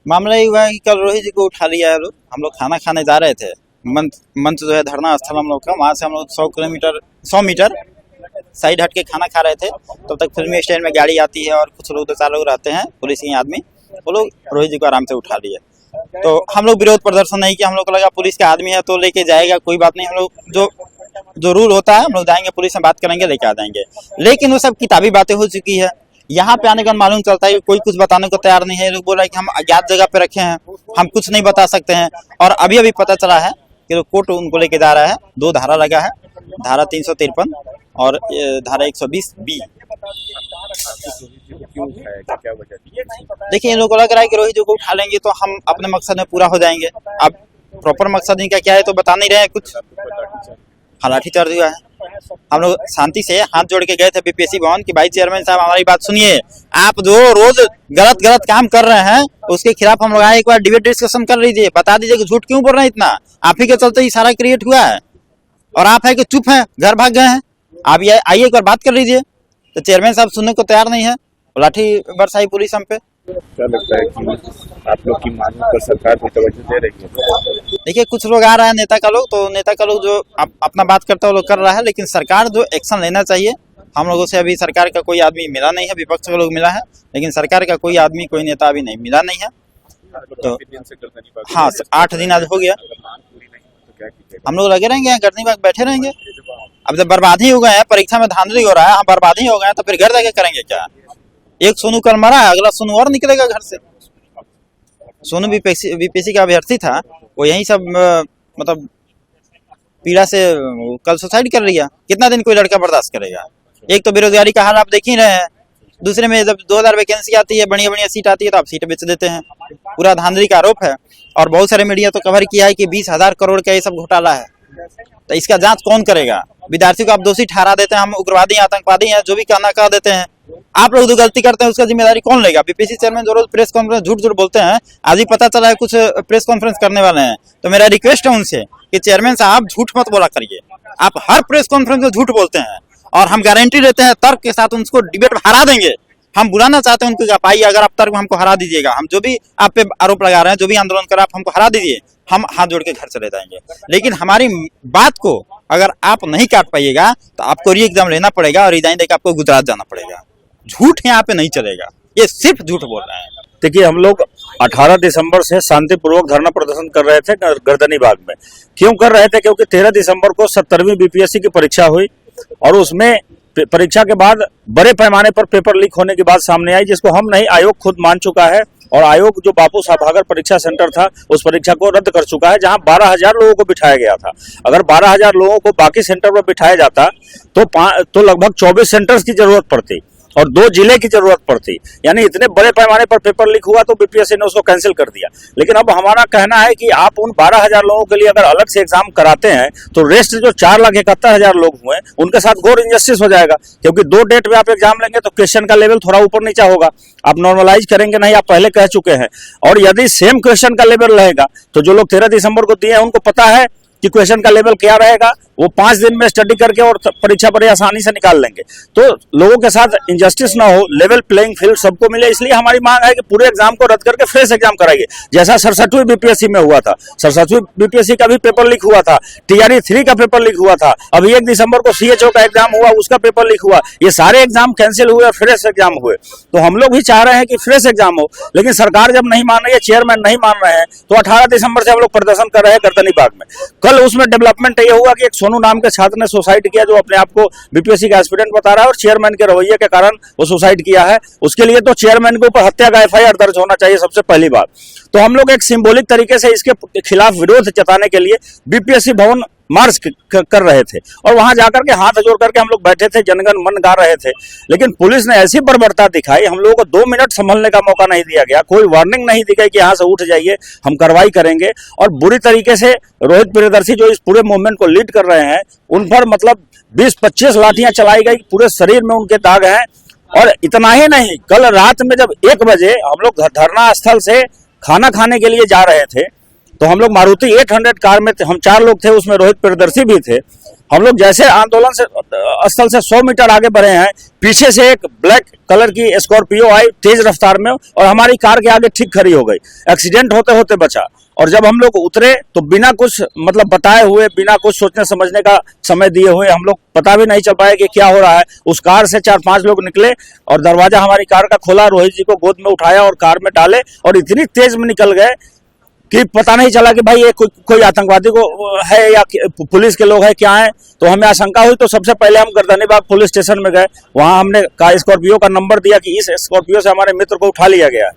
मामला ये हुआ है कि कल रोहित जी को उठा लिया है लोग। हम लोग खाना खाने जा रहे थे। मंच जो है धरना स्थल हम लोग का, वहाँ से हम लोग 100 मीटर साइड हट के खाना खा रहे थे। तब तक फिल्मी स्टैंड में गाड़ी आती है और कुछ लोग 2-4 लोग रहते हैं पुलिस के आदमी, वो लोग रोहित जी को आराम से उठा लिए। तो हम लोग विरोध प्रदर्शन नहीं किया। हम लोग को लगा पुलिस का आदमी है तो लेके जाएगा, कोई बात नहीं। हम लोग जो रूल होता है हम लोग जाएंगे, पुलिस में बात करेंगे, लेके आ जाएंगे। लेकिन वो सब किताबी बातें हो चुकी है। यहाँ पे आने का मालूम चलता है कि कोई कुछ बताने को तैयार नहीं है। लोग बोल रहे हैं कि हम अज्ञात जगह पे रखे हैं, हम कुछ नहीं बता सकते हैं। और अभी पता चला है कि कोर्ट उनको लेके जा रहा है। 2 धारा लगा है, धारा 353 और धारा 120B। देखिए, इन लोगों को लग रहा है कि रोहित जी को उठा लेंगे तो हम अपने मकसद में पूरा हो जाएंगे। अब प्रॉपर मकसद इनका क्या है तो बता नहीं रहे हैं कुछ। हाँ, लाठीचार्ज हुआ है। हम लोग शांति से हाथ जोड़ के गए थे बीपीएससी भवन कि भाई चेयरमैन साहब हमारी बात सुनिए, आप जो रोज गलत काम कर रहे हैं उसके खिलाफ हम लोग आए, एक बार डिबेट डिस्कशन कर लीजिए, बता दीजिए कि झूठ क्यों बोल रहे हैं इतना। आप ही के चलते ये सारा क्रिएट हुआ है और आप है कि चुप हैं, घर भाग गए हैं। आप आइए एक बार बात कर लीजिए। तो चेयरमैन साहब सुनने को तैयार नहीं है, लाठी बरसाई पुलिस हम पे। क्या लगता है कि आप लोग की मांगों पर सरकार को तवज्जो दे रही है? देखिए, कुछ लोग आ रहा है नेता का लोग, तो नेता का लोग जो अपना बात करता है वो लोग कर रहा है, लेकिन सरकार जो एक्शन लेना चाहिए। हम लोगों से अभी सरकार का कोई आदमी मिला नहीं है, विपक्ष का लोग मिला है, लेकिन सरकार का कोई आदमी, कोई नेता अभी नहीं मिला नहीं है। तो हाँ, 8 दिन आज हो गया। हम लोग लगे रहेंगे, गर्दनी बाग बैठे रहेंगे। अब जब बर्बादी हो गए हैं, परीक्षा में धांधली हो रहा है, हम बर्बादी हो गए हैं, तो फिर घर जाके करेंगे क्या? एक सोनू कल मरा है, अगला सोनू और निकलेगा घर से। सोनू बीपीएससी का अभ्यर्थी था, वो यही सब मतलब पीड़ा से कल सुसाइड कर लिया। कितना दिन कोई लड़का बर्दाश्त करेगा? एक तो बेरोजगारी का हाल आप देख ही रहे हैं, दूसरे में जब 2000 वैकेंसी आती है, बढ़िया सीट आती है तो आप सीट बेच देते हैं। पूरा धांधली का आरोप है। और बहुत सारे मीडिया तो कवर किया है कि 20,000 करोड़ का ये सब घोटाला है। तो इसका जांच कौन करेगा? विद्यार्थियों को आप दोषी ठहरा देते हैं, हम उग्रवादी आतंकवादी हैं, जो भी कहना कह देते हैं। आप लोग जो गलती करते हैं उसका जिम्मेदारी कौन लेगा? बीपीएससी चेयरमैन जो रोज प्रेस कॉन्फ्रेंस झूठ बोलते हैं, आज ही पता चला है कुछ प्रेस कॉन्फ्रेंस करने वाले हैं। तो मेरा रिक्वेस्ट है उनसे कि चेयरमैन साहब झूठ मत बोला करिए। आप हर प्रेस कॉन्फ्रेंस में झूठ बोलते हैं और हम गारंटी देते हैं तर्क के साथ उनको डिबेट में हरा देंगे। हम बुलाना चाहते हैं उनको, आप आइए, अगर आप तर्क में हमको हरा दीजिएगा, हम जो भी आप पे आरोप लगा रहे हैं, जो भी आंदोलन कर, आप हमको हरा दीजिए, हम हाथ जोड़ के घर चले जाएंगे। लेकिन हमारी बात को अगर आप नहीं काट पाइएगा तो आपको री एग्जाम लेना पड़ेगा और रिजाइन देकर आपको गुजरात जाना पड़ेगा। झूठ यहाँ पे नहीं चलेगा, ये सिर्फ झूठ बोल रहे हैं। देखिए, हम लोग 18 दिसंबर से शांतिपूर्वक धरना प्रदर्शन कर रहे थे गर्दनी बाग में। क्यों कर रहे थे? क्योंकि 13 दिसंबर को 70वीं बीपीएससी की परीक्षा हुई और उसमें परीक्षा के बाद बड़े पैमाने पर पेपर लीक होने की बात सामने आई, जिसको हम नहीं, आयोग खुद मान चुका है। और आयोग जो बापू साभागर परीक्षा सेंटर था, उस परीक्षा को रद्द कर चुका है, जहां 12,000 लोगों को बिठाया गया था। अगर 12,000 लोगों को बाकी सेंटर पर बिठाया जाता तो लगभग 24 सेंटर्स की जरूरत पड़ती और 2 जिले की जरूरत पड़ती। यानी इतने बड़े पैमाने पर पेपर लीक हुआ तो बीपीएससी ने उसको कैंसिल कर दिया। लेकिन अब हमारा कहना है कि आप उन 12,000 लोगों के लिए अगर अलग से एग्जाम कराते हैं तो रेस्ट जो 4,71,000 लोग हुए उनके साथ घोर इनजस्टिस हो जाएगा। क्योंकि 2 डेट में आप एग्जाम लेंगे तो क्वेश्चन का लेवल थोड़ा ऊपर नीचा होगा, आप नॉर्मलाइज करेंगे नहीं, आप पहले कह चुके हैं। और यदि सेम क्वेश्चन का लेवल रहेगा तो जो लोग 13 दिसंबर को दिए हैं उनको पता है कि क्वेश्चन का लेवल क्या रहेगा, वो 5 दिन में स्टडी करके और परीक्षा बड़े आसानी से निकाल लेंगे। तो लोगों के साथ इंजस्टिस ना हो, लेवल प्लेइंग फील्ड सबको मिले, इसलिए हमारी मांग है कि पूरे एग्जाम को रद्द करके फ्रेश एग्जाम कराइए, जैसा 67वीं बीपीएससी में हुआ था। 67वीं बीपीएससी का भी पेपर लीक हुआ था, TRE 3 का पेपर लीक हुआ था, अभी 1 दिसंबर को CHO का एग्जाम हुआ, उसका पेपर लीक हुआ। ये सारे एग्जाम कैंसिल हुए और फ्रेश एग्जाम हुए। तो हम लोग भी चाह रहे हैं कि फ्रेश एग्जाम हो, लेकिन सरकार जब नहीं मान रही है, चेयरमैन नहीं मान रहे हैं, तो 18 दिसंबर से हम लोग प्रदर्शन कर रहे हैं गर्दनी बाग में। कल उसमें डेवलपमेंट ये हुआ कि एक सोनू नाम के छात्र ने सुसाइड किया, जो अपने आप को बीपीएससी का एस्पिरेंट बता रहा है और चेयरमैन के रवैये के कारण वो सुसाइड किया है। उसके लिए तो चेयरमैन के ऊपर हत्या का FIR दर्ज होना चाहिए सबसे पहली बात। तो हम लोग एक सिंबॉलिक तरीके से इसके खिलाफ विरोध जताने के लिए बीपीएससी भवन मार्च कर रहे थे और वहां जाकर के हाथ जोड़ करके हम लोग बैठे थे, जनगण मन गा रहे थे। लेकिन पुलिस ने ऐसी बर्बरता दिखाई, हम लोगों को 2 मिनट संभलने का मौका नहीं दिया गया, कोई वार्निंग नहीं दी गई कि यहाँ से उठ जाइए, हम कार्रवाई करेंगे। और बुरी तरीके से रोहित प्रियदर्शी जो इस पूरे मूवमेंट को लीड कर रहे हैं, उन पर मतलब 20-25 लाठियां चलाई गई, पूरे शरीर में उनके दाग हैं। और इतना ही नहीं, कल रात में जब 1 बजे हम लोग धरना स्थल से खाना खाने के लिए जा रहे थे तो हम लोग मारुति 800 कार में हम 4 लोग थे, उसमें रोहित प्रियदर्शी भी थे। हम लोग जैसे आंदोलन से स्थल से 100 मीटर आगे बढ़े हैं, पीछे से एक ब्लैक कलर की स्कॉर्पियो आई तेज रफ्तार में और हमारी कार के आगे ठीक खड़ी हो गई। एक्सीडेंट होते होते बचा। और जब हम लोग उतरे तो बिना कुछ मतलब बताए हुए, बिना कुछ सोचने समझने का समय दिए हुए, हम लोग पता भी नहीं चल पाए कि क्या हो रहा है। उस कार से 4-5 लोग निकले और दरवाजा हमारी कार का खोला, रोहित जी को गोद में उठाया और कार में डाले और इतनी तेज में निकल गए कि पता नहीं चला कि भाई ये कोई आतंकवादी को है या पुलिस के लोग हैं, क्या है। तो हमें आशंका हुई तो सबसे पहले हम गर्दनीबाग पुलिस स्टेशन में गए। वहां हमने स्कॉर्पियो का नंबर दिया कि इस स्कॉर्पियो से हमारे मित्र को उठा लिया गया है,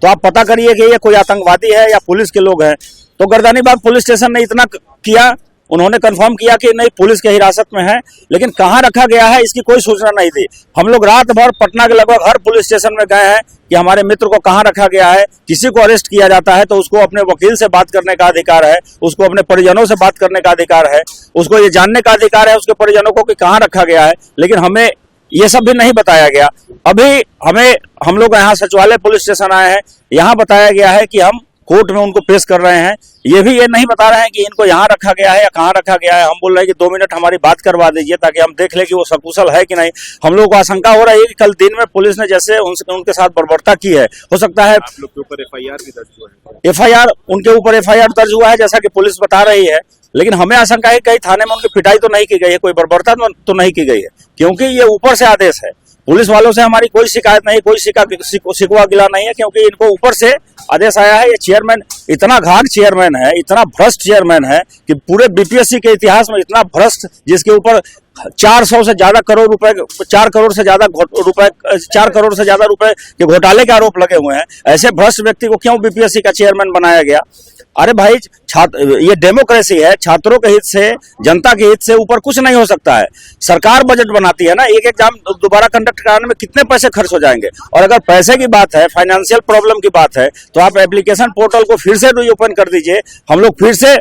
तो आप पता करिए कि ये कोई आतंकवादी है या पुलिस के लोग हैं। तो गर्दनीबाग पुलिस स्टेशन ने इतना किया, उन्होंने कंफर्म किया कि नहीं पुलिस के हिरासत में है, लेकिन कहाँ रखा गया है इसकी कोई सूचना नहीं थी। हम लोग रात भर पटना के लगभग हर पुलिस स्टेशन में गए हैं कि हमारे मित्र को कहाँ रखा गया है। किसी को अरेस्ट किया जाता है तो उसको अपने वकील से बात करने का अधिकार है, उसको अपने परिजनों से बात करने का अधिकार है, उसको ये जानने का अधिकार है उसके परिजनों को कि कहाँ रखा गया है, लेकिन हमें ये सब भी नहीं बताया गया। अभी हम लोग यहाँ सचिवालय पुलिस स्टेशन आए हैं, यहाँ बताया गया है कि हम कोर्ट में उनको पेश कर रहे हैं। ये भी ये नहीं बता रहे हैं कि इनको यहाँ रखा गया है या कहाँ रखा गया है। हम बोल रहे हैं कि 2 मिनट हमारी बात करवा दीजिए ताकि हम देख लें कि वो सकुशल है कि नहीं। हम लोगों को आशंका हो रही है कि कल दिन में पुलिस ने जैसे उनके साथ बर्बरता की है, हो सकता है आप लोग के ऊपर FIR भी दर्ज हुआ है। FIR उनके ऊपर FIR दर्ज हुआ है जैसा कि पुलिस बता रही है, लेकिन हमें आशंका है कहीं थाने में उनकी पिटाई तो नहीं की गई है, कोई बर्बरता तो नहीं की गई है, क्योंकि ये ऊपर से आदेश है। पुलिस वालों से हमारी कोई शिकायत नहीं, कोई शिकवा गिला नहीं है, क्योंकि इनको ऊपर से आदेश आया है। ये चेयरमैन इतना घाट चेयरमैन है, इतना भ्रष्ट चेयरमैन है कि पूरे BPSC के इतिहास में इतना भ्रष्ट, जिसके ऊपर 400 से ज्यादा करोड़ रुपए, 4 करोड़ से ज्यादा रुपए के घोटाले के आरोप लगे हुए हैं, ऐसे भ्रष्ट व्यक्ति को क्यों BPSC का चेयरमैन बनाया गया। अरे भाई ये डेमोक्रेसी है, छात्रों के हित से, जनता के हित से ऊपर कुछ नहीं हो सकता है। सरकार बजट बनाती है ना, एक एग्जाम दोबारा कंडक्ट कराने में कितने पैसे खर्च हो जाएंगे। और अगर पैसे की बात है, फाइनेंशियल प्रॉब्लम की बात है, तो आप एप्लीकेशन पोर्टल को फिर से रीओपन कर दीजिए, हम लोग फिर से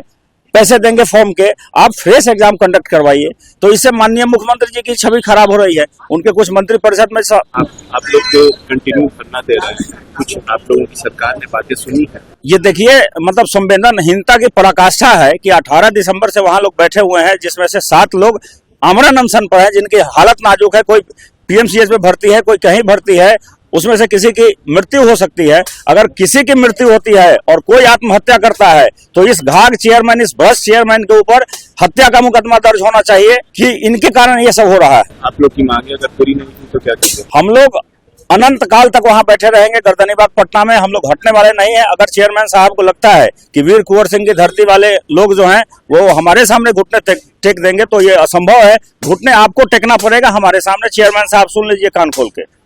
पैसे देंगे फॉर्म के, आप फ्रेश एग्जाम कंडक्ट करवाइए। तो इससे माननीय मुख्यमंत्री जी की छवि खराब हो रही है। उनके कुछ मंत्री परिषद में आप लोग जो कंटिन्यू धरना दे रहे हैं, कुछ आप लोगों की सरकार ने बातें सुनी है? ये देखिए, मतलब संवेदनहीनता की पराकाष्ठा है कि 18 दिसंबर से वहां लोग बैठे हुए हैं, जिसमें से 7 लोग आमरण अनशन पर हैं, जिनकी हालत नाजुक है। कोई PMCH में भर्ती है, कोई कहीं भर्ती है, उसमें से किसी की मृत्यु हो सकती है। अगर किसी की मृत्यु होती है और कोई आत्महत्या करता है तो इस घाघ चेयरमैन, इस भ्रष्ट चेयरमैन के ऊपर हत्या का मुकदमा दर्ज होना चाहिए कि इनके कारण ये सब हो रहा है। आप लोग की मांगे अगर पूरी नहीं हुई तो क्या करेंगे? हम लोग अनंत काल तक वहां बैठे रहेंगे गर्दनीबाग पटना में, हम लोग हटने वाले नहीं है। अगर चेयरमैन साहब को लगता है कि वीर कुंवर सिंह की धरती वाले लोग जो हैं वो हमारे सामने घुटने टेक देंगे, तो ये असंभव है। घुटने आपको टेकना पड़ेगा हमारे सामने। चेयरमैन साहब सुन लीजिए कान खोल के।